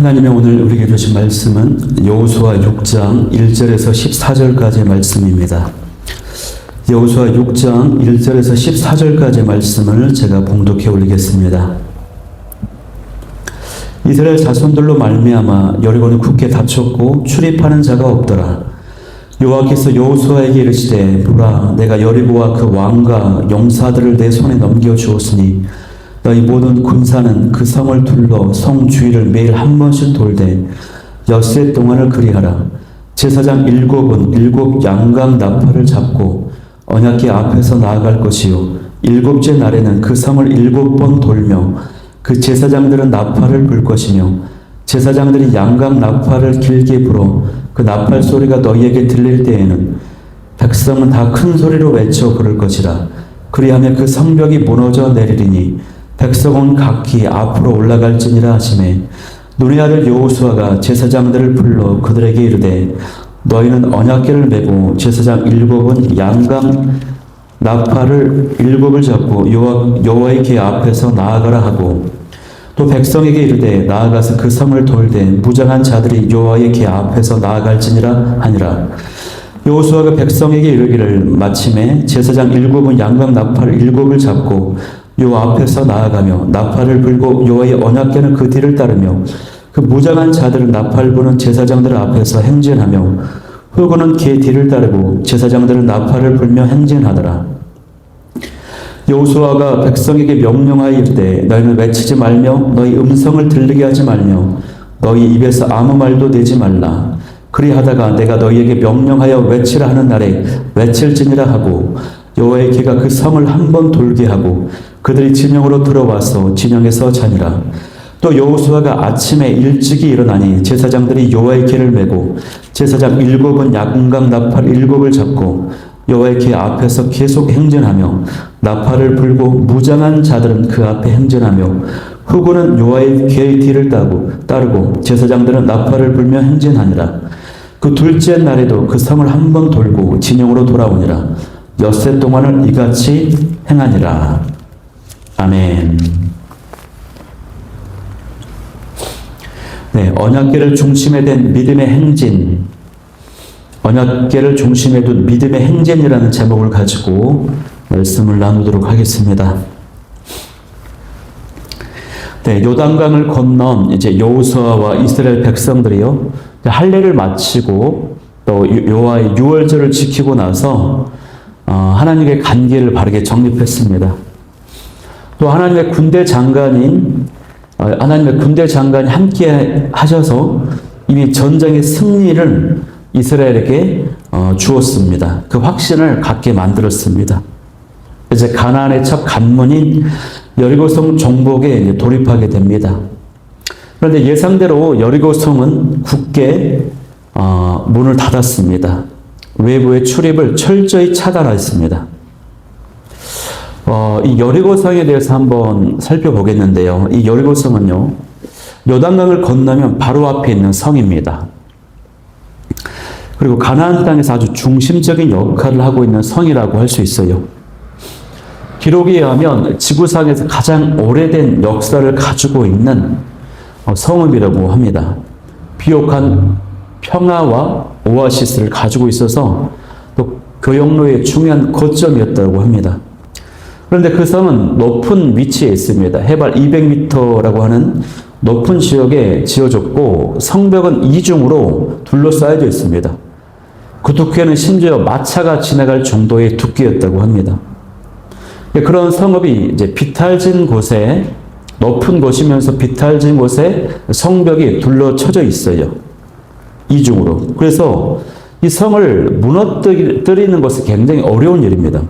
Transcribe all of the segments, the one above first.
하나님의 오늘 우리에게 주신 말씀은 여호수아 6장 1절에서 14절까지의 말씀입니다. 여호수아 6장 1절에서 14절까지의 말씀을 제가 봉독해 올리겠습니다. 이스라엘 자손들로 말미암아 여리고는 굳게 닫혔고 출입하는 자가 없더라. 여호와께서 여호수아에게 이르시되 보라, 내가 여리고와 그 왕과 용사들을 내 손에 넘겨 주었으니 너희 모든 군사는 그 성을 둘러 성 주위를 매일 한 번씩 돌되 엿새 동안을 그리하라. 제사장 7은 7 양각 나팔을 잡고 언약궤 앞에서 나아갈 것이요 7째 날에는 그 성을 7번 돌며 그 제사장들은 나팔을 불 것이며 제사장들이 양각 나팔을 길게 불어 그 나팔 소리가 너희에게 들릴 때에는 백성은 다 큰 소리로 외쳐 부를 것이라. 그리하면 그 성벽이 무너져 내리리니 백성은 각기 앞으로 올라갈지니라 하시매, 눈의 아들 여호수아가 제사장들을 불러 그들에게 이르되 너희는 언약궤를 메고 제사장 7은 양각 나팔을 7을 잡고 여호와의 궤 앞에서 나아가라 하고, 또 백성에게 이르되 나아가서 그 성을 돌되 무장한 자들이 여호와의 궤 앞에서 나아갈지니라 하니라. 여호수아가 백성에게 이르기를 마침에 제사장 7은 양각 나팔 7을 잡고 여호와 앞에서 나아가며 나팔을 불고 여호와의 언약궤는 그 뒤를 따르며 그 무장한 자들은 나팔 부는 제사장들 앞에서 행진하며 후군은 궤 뒤를 따르고 제사장들은 나팔을 불며 행진하더라. 여호수아가 백성에게 명령하여 이르되 너희는 외치지 말며 너희 음성을 들리게 하지 말며 너희 입에서 아무 말도 내지 말라. 그리하다가 내가 너희에게 명령하여 외치라 하는 날에 외칠지니라 하고 여호와의 궤가 그 성을 한 번 돌게 하고 그들이 진영으로 들어와서 진영에서 자니라. 또 여호수아가 아침에 일찍이 일어나니 제사장들이 여호와의 궤를 메고 제사장 7은 양각 나팔 7을 잡고 여호와의 궤 앞에서 계속 행진하며 나팔을 불고 무장한 자들은 그 앞에 행진하며 후군은 여호와의 궤의 뒤를 따르고 제사장들은 나팔을 불며 행진하니라. 그 둘째 날에도 그 성을 한 번 돌고 진영으로 돌아오니라. 엿새 동안을 이같이 행하니라. 아멘. 네, 언약궤를 중심에 둔 믿음의 행진, 언약궤를 중심에 둔 믿음의 행진이라는 제목을 가지고 말씀을 나누도록 하겠습니다. 네, 요단강을 건넌 이제 여호수아와 이스라엘 백성들이요, 할례를 마치고 또 여호와의 유월절을 지키고 나서 하나님의 관계를 바르게 정립했습니다. 또 하나님의 군대 장관이 함께 하셔서 이미 전쟁의 승리를 이스라엘에게 주었습니다. 그 확신을 갖게 만들었습니다. 이제 가나안의 첫 관문인 여리고성 정복에 돌입하게 됩니다. 그런데 예상대로 여리고성은 굳게 문을 닫았습니다. 외부의 출입을 철저히 차단했습니다. 이 여리고성에 대해서 한번 살펴보겠는데요. 이 여리고성은요, 요단강을 건너면 바로 앞에 있는 성입니다. 그리고 가나안 땅에서 아주 중심적인 역할을 하고 있는 성이라고 할 수 있어요. 기록에 의하면 지구상에서 가장 오래된 역사를 가지고 있는 성읍이라고 합니다. 비옥한 평화와 오아시스를 가지고 있어서 또 교역로의 중요한 거점이었다고 합니다. 그런데 그 성은 높은 위치에 있습니다. 해발 200m라고 하는 높은 지역에 지어졌고 성벽은 이중으로 둘러싸여져 있습니다. 그 두께는 심지어 마차가 지나갈 정도의 두께였다고 합니다. 그런 성읍이 이제 비탈진 곳에, 높은 곳이면서 비탈진 곳에 성벽이 둘러쳐져 있어요. 이중으로. 그래서 이 성을 무너뜨리는 것은 굉장히 어려운 일입니다.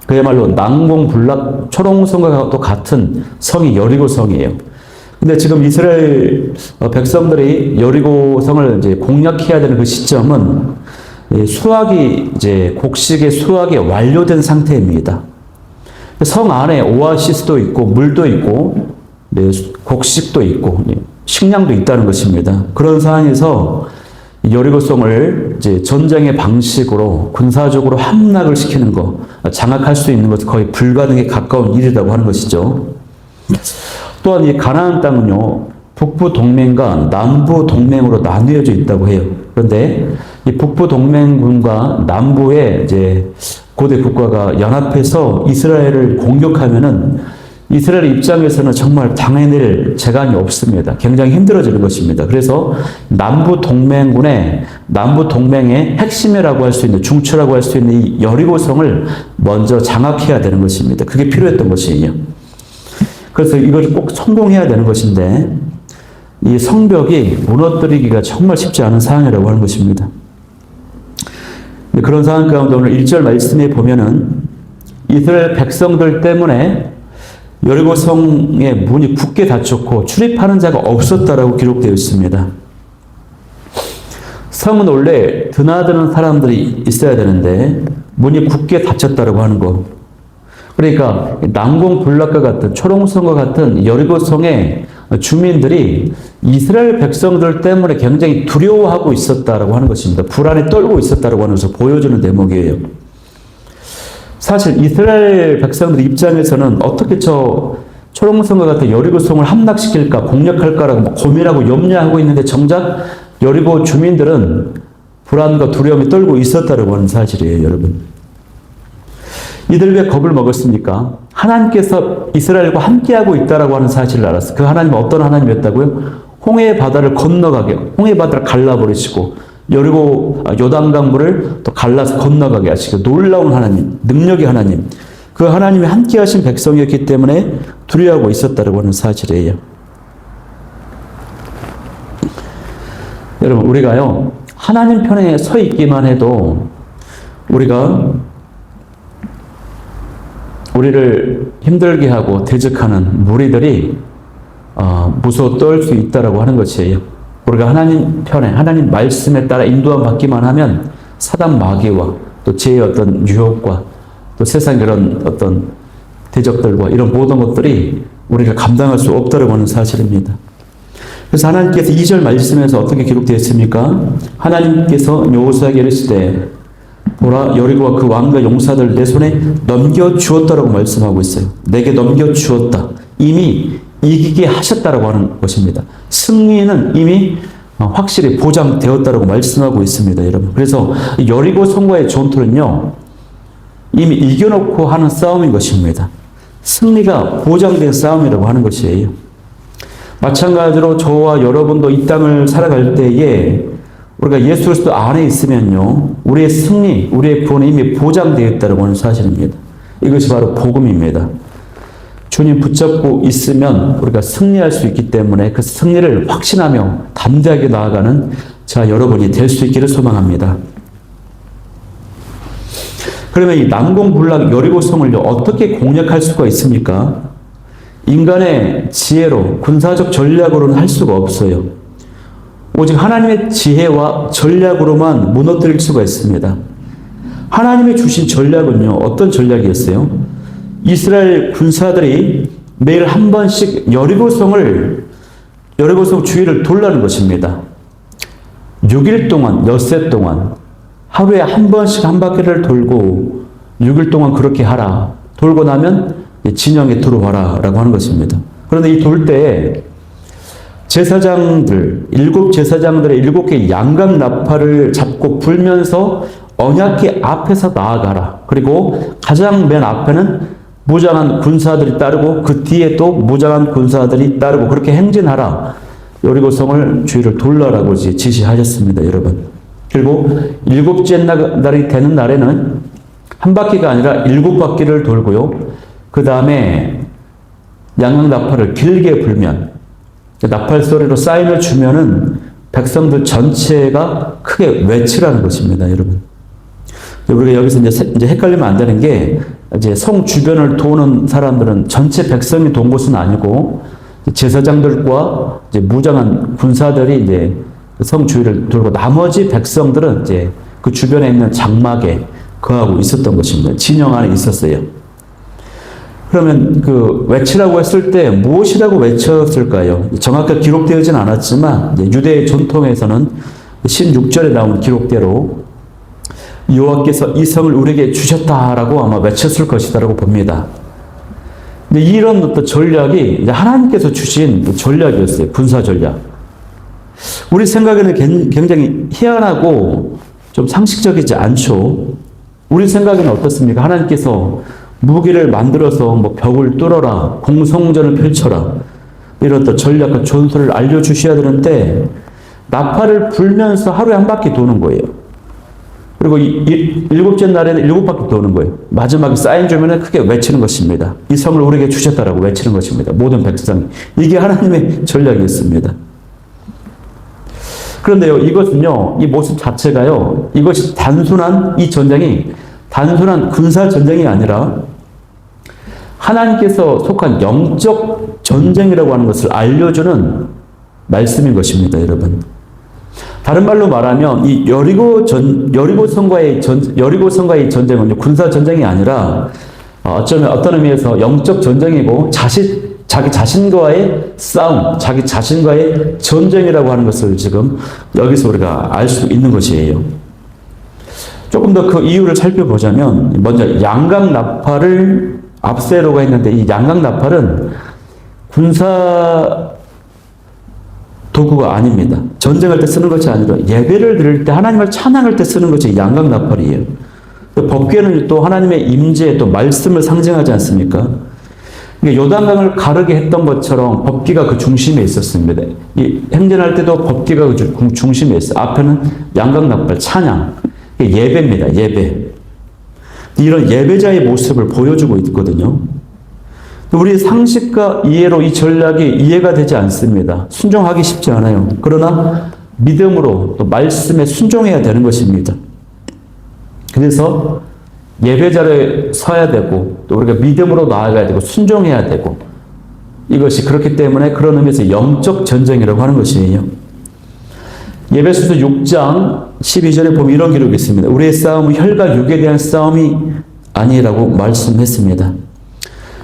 그야말로 난공불락 초롱성과 또 같은 성이 여리고성이에요. 근데 지금 이스라엘 백성들이 여리고성을 이제 공략해야 되는 그 시점은 곡식의 수확이 완료된 상태입니다. 성 안에 오아시스도 있고 물도 있고 곡식도 있고 식량도 있다는 것입니다. 그런 상황에서 여리고성을 이제 전쟁의 방식으로 군사적으로 함락을 시키는 것, 장악할 수 있는 것은 거의 불가능에 가까운 일이라고 하는 것이죠. 또한 이 가나안 땅은요, 북부 동맹과 남부 동맹으로 나뉘어져 있다고 해요. 그런데 이 북부 동맹군과 남부의 이제 고대 국가가 연합해서 이스라엘을 공격하면은 이스라엘 입장에서는 정말 당해낼 재간이 없습니다. 굉장히 힘들어지는 것입니다. 그래서 남부 동맹의 핵심이라고 할 수 있는, 중추라고 할 수 있는 이 여리고성을 먼저 장악해야 되는 것입니다. 그게 필요했던 것이에요. 그래서 이걸 꼭 성공해야 되는 것인데 이 성벽이 무너뜨리기가 정말 쉽지 않은 상황이라고 하는 것입니다. 그런 상황 가운데 오늘 1절 말씀에 보면은 이스라엘 백성들 때문에 여리고성의 문이 굳게 닫혔고 출입하는 자가 없었다라고 기록되어 있습니다. 성은 원래 드나드는 사람들이 있어야 되는데 문이 굳게 닫혔다라고 하는 거. 그러니까 난공불락과 같은 초롱성과 같은 여리고성의 주민들이 이스라엘 백성들 때문에 굉장히 두려워하고 있었다라고 하는 것입니다. 불안에 떨고 있었다라고 하는 것을 보여주는 대목이에요. 사실 이스라엘 백성들 입장에서는 어떻게 초롱성과 같은 여리고성을 함락시킬까 공략할까라고 고민하고 염려하고 있는데 정작 여리고 주민들은 불안과 두려움에 떨고 있었다라고 하는 사실이에요, 여러분. 이들 왜 겁을 먹었습니까? 하나님께서 이스라엘과 함께하고 있다라고 하는 사실을 알았어요. 그 하나님은 어떤 하나님이었다고요? 홍해 바다를 건너가게, 홍해 바다를 갈라버리시고 여리고 요단강물을 또 갈라서 건너가게 하시고 놀라운 하나님, 능력의 하나님, 그 하나님이 함께하신 백성이었기 때문에 두려워하고 있었다라고 하는 사실이에요. 여러분, 우리가요 하나님 편에 서 있기만 해도 우리를 힘들게 하고 대적하는 무리들이 무서워 떨 수 있다라고 하는 것이에요. 우리가 하나님 편에, 하나님 말씀에 따라 인도함 받기만 하면 사단 마귀와 또 죄의 어떤 유혹과 또 세상의 이런 어떤 대적들과 이런 모든 것들이 우리가 감당할 수 없다라고 하는 사실입니다. 그래서 하나님께서 2절 말씀에서 어떻게 기록되어 있습니까? 하나님께서 여호수아에게 이르시되 보라, 여리고와 그 왕과 용사들 내 손에 넘겨주었다라고 말씀하고 있어요. 내게 넘겨주었다. 이미 이기게 하셨다라고 하는 것입니다. 승리는 이미 확실히 보장되었다라고 말씀하고 있습니다, 여러분. 그래서 여리고 성과의 전투는요, 이미 이겨놓고 하는 싸움인 것입니다. 승리가 보장된 싸움이라고 하는 것이에요. 마찬가지로 저와 여러분도 이 땅을 살아갈 때에 우리가 예수 그리스도 안에 있으면요, 우리의 승리, 우리의 구원이 이미 보장되어 있다고 하는 사실입니다. 이것이 바로 복음입니다. 주님 붙잡고 있으면 우리가 승리할 수 있기 때문에 그 승리를 확신하며 담대하게 나아가는 자 여러분이 될 수 있기를 소망합니다. 그러면 이 난공불락 여리고성을 어떻게 공략할 수가 있습니까? 인간의 지혜로, 군사적 전략으로는 할 수가 없어요. 오직 하나님의 지혜와 전략으로만 무너뜨릴 수가 있습니다. 하나님이 주신 전략은요, 어떤 전략이었어요? 이스라엘 군사들이 매일 한 번씩 여리고성 주위를 돌라는 것입니다. 6일 동안, 엿새 동안, 하루에 한 번씩 한 바퀴를 돌고 6일 동안 그렇게 하라. 돌고 나면 진영에 들어와라 라고 하는 것입니다. 그런데 이 돌 때에 제사장들, 7제사장들의 7개의 양각 나팔을 잡고 불면서 언약궤 앞에서 나아가라. 그리고 가장 맨 앞에는 무장한 군사들이 따르고 그 뒤에 또 무장한 군사들이 따르고 그렇게 행진하라. 여리고성을 주위를 돌라라고 지시하셨습니다, 여러분. 그리고 7째 날이 되는 날에는 한 바퀴가 아니라 7바퀴를 돌고요. 그 다음에 양각 나팔을 길게 불면 나팔 소리로 사인을 주면은 백성들 전체가 크게 외치라는 것입니다, 여러분. 우리가 여기서 이제 헷갈리면 안 되는 게 이제 성 주변을 도는 사람들은 전체 백성이 돈 곳은 아니고 제사장들과 이제 무장한 군사들이 이제 성 주위를 돌고 나머지 백성들은 이제 그 주변에 있는 장막에 거하고 있었던 것입니다. 진영 안에 있었어요. 그러면 그 외치라고 했을 때 무엇이라고 외쳤을까요? 정확하게 기록되어진 않았지만 유대의 전통에서는 16절에 나온 기록대로 여호와께서 이 성을 우리에게 주셨다라고 아마 외쳤을 것이다라고 봅니다. 근데 이런 어떤 전략이 이제 하나님께서 주신 전략이었어요. 군사 전략. 우리 생각에는 굉장히 희한하고 좀 상식적이지 않죠. 우리 생각에는 어떻습니까? 하나님께서 무기를 만들어서 뭐 벽을 뚫어라, 공성전을 펼쳐라, 이런 또 전략과 전술을 알려주셔야 되는데 나팔을 불면서 하루에 한 바퀴 도는 거예요. 그리고 일곱째 날에는 7바퀴 도는 거예요. 마지막에 사인 주면은 크게 외치는 것입니다. 이 성을 우리에게 주셨다라고 외치는 것입니다. 모든 백성이. 이게 하나님의 전략이었습니다. 그런데요, 이것은요, 이 모습 자체가요, 이것이 이 전쟁이 단순한 군사 전쟁이 아니라 하나님께서 속한 영적 전쟁이라고 하는 것을 알려주는 말씀인 것입니다, 여러분. 다른 말로 말하면 이 여리고성과의 전쟁은 군사 전쟁이 아니라 어쩌면 어떤 의미에서 영적 전쟁이고 자기 자신과의 싸움, 자기 자신과의 전쟁이라고 하는 것을 지금 여기서 우리가 알 수 있는 것이에요. 조금 더 그 이유를 살펴보자면 먼저 양각 나팔을 앞세로가 했는데 이 양각 나팔은 군사 도구가 아닙니다. 전쟁할 때 쓰는 것이 아니라 예배를 드릴 때 하나님을 찬양할 때 쓰는 것이 양각 나팔이에요. 법궤는 또 하나님의 임재 또 말씀을 상징하지 않습니까? 요단강을 가르게 했던 것처럼 법궤가 그 중심에 있었습니다. 이 행전할 때도 법궤가 그 중심에 있어요. 앞에는 양각 나팔, 찬양, 예배입니다. 예배. 이런 예배자의 모습을 보여주고 있거든요. 우리의 상식과 이해로 이 전략이 이해가 되지 않습니다. 순종하기 쉽지 않아요. 그러나 믿음으로 또 말씀에 순종해야 되는 것입니다. 그래서 예배자를 서야 되고 또 우리가 믿음으로 나아가야 되고 순종해야 되고 이것이 그렇기 때문에 그런 의미에서 영적 전쟁이라고 하는 것이에요. 예배소서 6장 12절에 보면 이런 기록이 있습니다. 우리의 싸움은 혈과 육에 대한 싸움이 아니라고 말씀했습니다.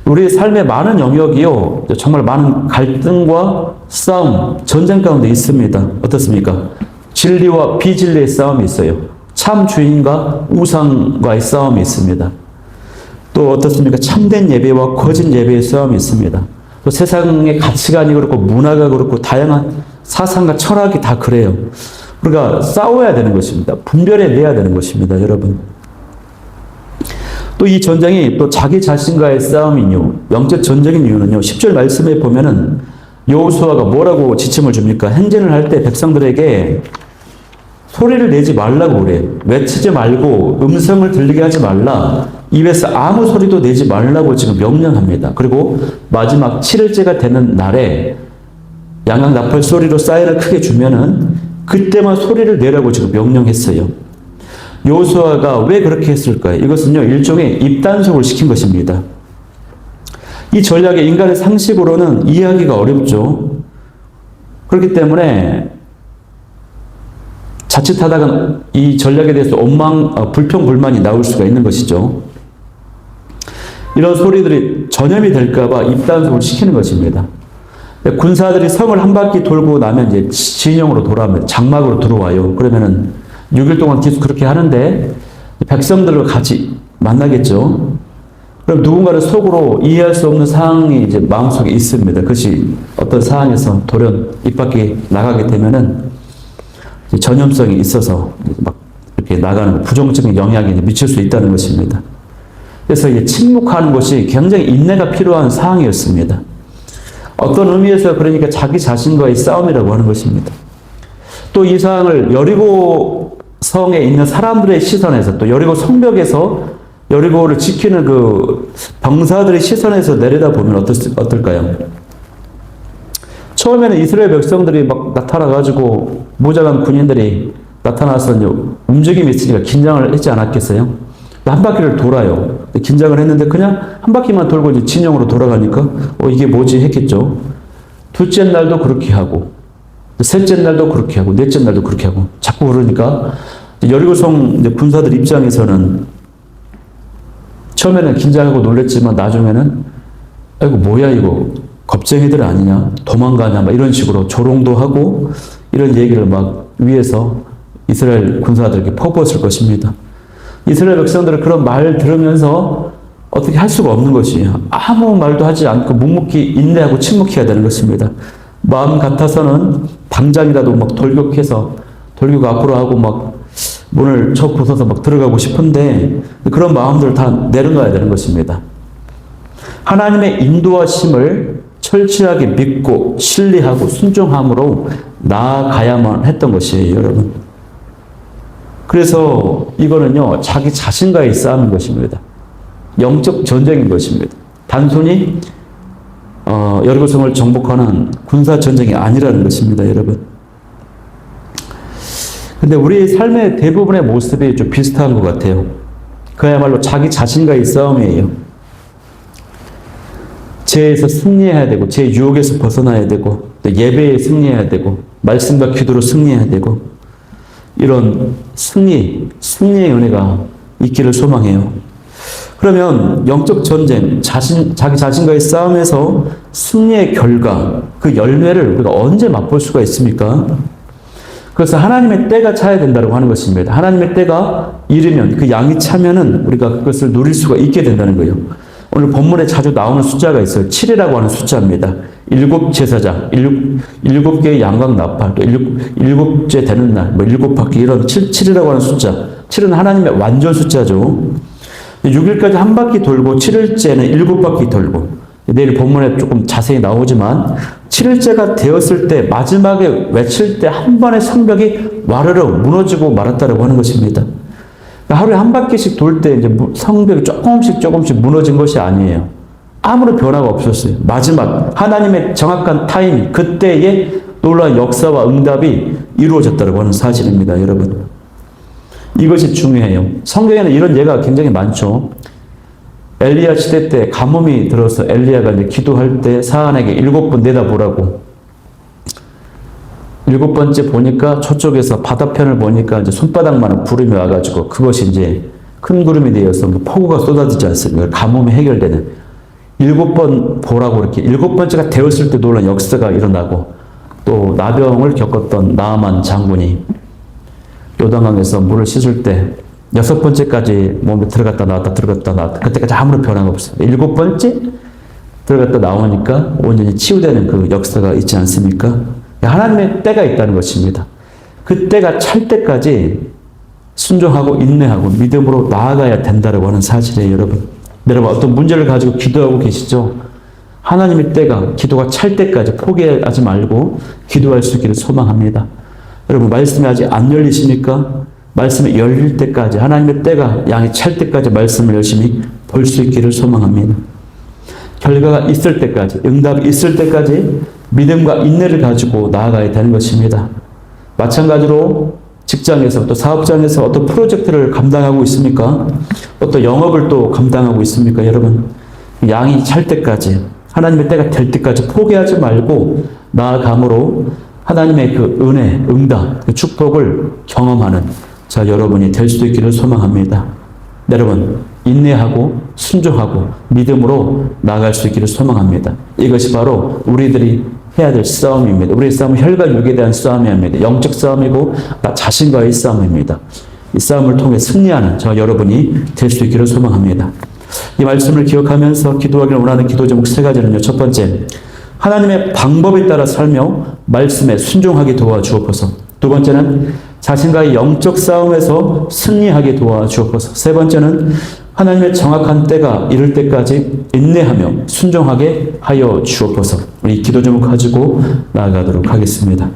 우리의 삶의 많은 영역이요, 정말 많은 갈등과 싸움, 전쟁 가운데 있습니다. 어떻습니까? 진리와 비진리의 싸움이 있어요. 참 주인과 우상과의 싸움이 있습니다. 또 어떻습니까? 참된 예배와 거짓 예배의 싸움이 있습니다. 또 세상의 가치관이 그렇고 문화가 그렇고 다양한 사상과 철학이 다 그래요. 우리가 싸워야 되는 것입니다. 분별해내야 되는 것입니다, 여러분. 또 이 전쟁이 또 자기 자신과의 싸움인 이유, 영적 전쟁인 이유는요, 10절 말씀에 보면은 여호수아가 뭐라고 지침을 줍니까? 행진을 할 때 백성들에게 소리를 내지 말라고 그래요. 외치지 말고 음성을 들리게 하지 말라. 입에서 아무 소리도 내지 말라고 지금 명령합니다. 그리고 마지막 7일째가 되는 날에 양각 나팔 소리로 사인을 크게 주면은 그때만 소리를 내라고 지금 명령했어요. 여호수아가 왜 그렇게 했을까요? 이것은요, 일종의 입단속을 시킨 것입니다. 이 전략의 인간의 상식으로는 이해하기가 어렵죠. 그렇기 때문에 자칫하다가 이 전략에 대해서 불평, 불만이 나올 수가 있는 것이죠. 이런 소리들이 전염이 될까봐 입단속을 시키는 것입니다. 군사들이 성을 한 바퀴 돌고 나면 이제 진영으로 돌아오면 장막으로 들어와요. 그러면은 6일 동안 계속 그렇게 하는데 백성들과 같이 만나겠죠. 그럼 누군가를 속으로 이해할 수 없는 상황이 이제 마음속에 있습니다. 그것이 어떤 상황에서 돌연 입 밖에 나가게 되면은 전염성이 있어서 막 이렇게 나가는 부정적인 영향이 미칠 수 있다는 것입니다. 그래서 이제 침묵하는 것이 굉장히 인내가 필요한 상황이었습니다. 어떤 의미에서 그러니까 자기 자신과의 싸움이라고 하는 것입니다. 또 이 상황을 여리고 성에 있는 사람들의 시선에서 또 여리고 성벽에서 여리고를 지키는 그 병사들의 시선에서 내려다보면 어떨까요? 처음에는 이스라엘 백성들이 막 나타나가지고 무장한 군인들이 나타나서 움직임이 있으니까 긴장을 했지 않았겠어요? 한 바퀴를 돌아요. 긴장을 했는데 그냥 한 바퀴만 돌고 이제 진영으로 돌아가니까 이게 뭐지 했겠죠. 둘째 날도 그렇게 하고 셋째 날도 그렇게 하고 넷째 날도 그렇게 하고 자꾸 그러니까 여리고성 군사들 입장에서는 처음에는 긴장하고 놀랬지만 나중에는 아이고 뭐야 이거 겁쟁이들 아니냐 도망가냐 막 이런 식으로 조롱도 하고 이런 얘기를 막 위에서 이스라엘 군사들에게 퍼부었을 것입니다. 이스라엘 백성들은 그런 말 들으면서 어떻게 할 수가 없는 것이에요. 아무 말도 하지 않고 묵묵히 인내하고 침묵해야 되는 것입니다. 마음 같아서는 당장이라도 막 돌격 앞으로 하고 막 문을 쳐 부숴서 막 들어가고 싶은데 그런 마음들을 다 내려놔야 되는 것입니다. 하나님의 인도하심을 철저하게 믿고 신뢰하고 순종함으로 나아가야만 했던 것이에요, 여러분. 그래서 이거는요, 자기 자신과의 싸움인 것입니다. 영적 전쟁인 것입니다. 단순히 여리고성을 정복하는 군사 전쟁이 아니라는 것입니다, 여러분. 근데 우리 삶의 대부분의 모습이 좀 비슷한 것 같아요. 그야말로 자기 자신과의 싸움이에요. 죄에서 승리해야 되고, 죄 유혹에서 벗어나야 되고, 또 예배에 승리해야 되고, 말씀과 기도로 승리해야 되고, 이런 승리의 은혜가 있기를 소망해요. 그러면 영적 전쟁, 자기 자신과의 싸움에서 승리의 결과, 그 열매를 우리가 언제 맛볼 수가 있습니까? 그래서 하나님의 때가 차야 된다고 하는 것입니다. 하나님의 때가 이르면, 그 양이 차면은 우리가 그것을 누릴 수가 있게 된다는 거예요. 오늘 본문에 자주 나오는 숫자가 있어요. 7이라고 하는 숫자입니다. 7 제사장, 7개의 양각 나팔, 또 7째 되는 날, 7바퀴 이런 7이라고 하는 숫자. 7은 하나님의 완전 숫자죠. 6일까지 한 바퀴 돌고 7일째는 7바퀴 돌고, 내일 본문에 조금 자세히 나오지만 7일째가 되었을 때 마지막에 외칠 때 한 번의 성벽이 와르르 무너지고 말았다라고 하는 것입니다. 하루에 한 바퀴씩 돌 때 이제 성벽이 조금씩 무너진 것이 아니에요. 아무런 변화가 없었어요. 마지막 하나님의 정확한 타이밍, 그때에 놀라운 역사와 응답이 이루어졌다고 하는 사실입니다, 여러분. 이것이 중요해요. 성경에는 이런 예가 굉장히 많죠. 엘리야 시대 때 가뭄이 들어서 엘리야가 이제 기도할 때 사안에게 7번 내다보라고. 7번째 보니까 저쪽에서 바다편을 보니까 이제 손바닥만한 구름이 와가지고 그것이 이제 큰 구름이 되어서 폭우가 쏟아지지 않습니까? 가뭄이 해결되는. 7번 보라고 이렇게 7번째가 되었을 때 놀라운 역사가 일어나고, 또 나병을 겪었던 나아만 장군이 요단강에서 물을 씻을 때 6번째까지 몸에 들어갔다 나왔다 그때까지 아무런 변화가 없어요. 7번째 들어갔다 나오니까 온전히 치유되는 그 역사가 있지 않습니까? 하나님의 때가 있다는 것입니다. 그 때가 찰 때까지 순종하고 인내하고 믿음으로 나아가야 된다고 하는 사실이에요, 여러분. 여러분, 어떤 문제를 가지고 기도하고 계시죠? 하나님의 때가, 기도가 찰 때까지 포기하지 말고 기도할 수 있기를 소망합니다. 여러분, 말씀이 아직 안 열리십니까? 말씀이 열릴 때까지, 하나님의 때가 양이 찰 때까지 말씀을 열심히 볼 수 있기를 소망합니다. 결과가 있을 때까지, 응답이 있을 때까지 믿음과 인내를 가지고 나아가야 되는 것입니다. 마찬가지로 직장에서, 또 사업장에서 어떤 프로젝트를 감당하고 있습니까? 어떤 영업을 또 감당하고 있습니까, 여러분? 양이 찰 때까지, 하나님의 때가 될 때까지 포기하지 말고 나아감으로 하나님의 그 은혜, 응답, 그 축복을 경험하는 여러분이 될 수 있기를 소망합니다. 여러분, 인내하고 순종하고 믿음으로 나아갈 수 있기를 소망합니다. 이것이 바로 우리들이 해야 될 싸움입니다. 우리의 싸움은 혈과 육에 대한 싸움입니다. 영적 싸움이고 나 자신과의 싸움입니다. 이 싸움을 통해 승리하는 여러분이 될 수 있기를 소망합니다. 이 말씀을 기억하면서 기도하기를 원하는 기도 제목 3가지는요. 첫 번째, 하나님의 방법에 따라 살며 말씀에 순종하게 도와주옵소서. 두 번째는 자신과의 영적 싸움에서 승리하게 도와주옵소서. 세 번째는 하나님의 정확한 때가 이를 때까지 인내하며 순종하게 하여 주옵소서. 우리 기도 제목 가지고 나아가도록 하겠습니다.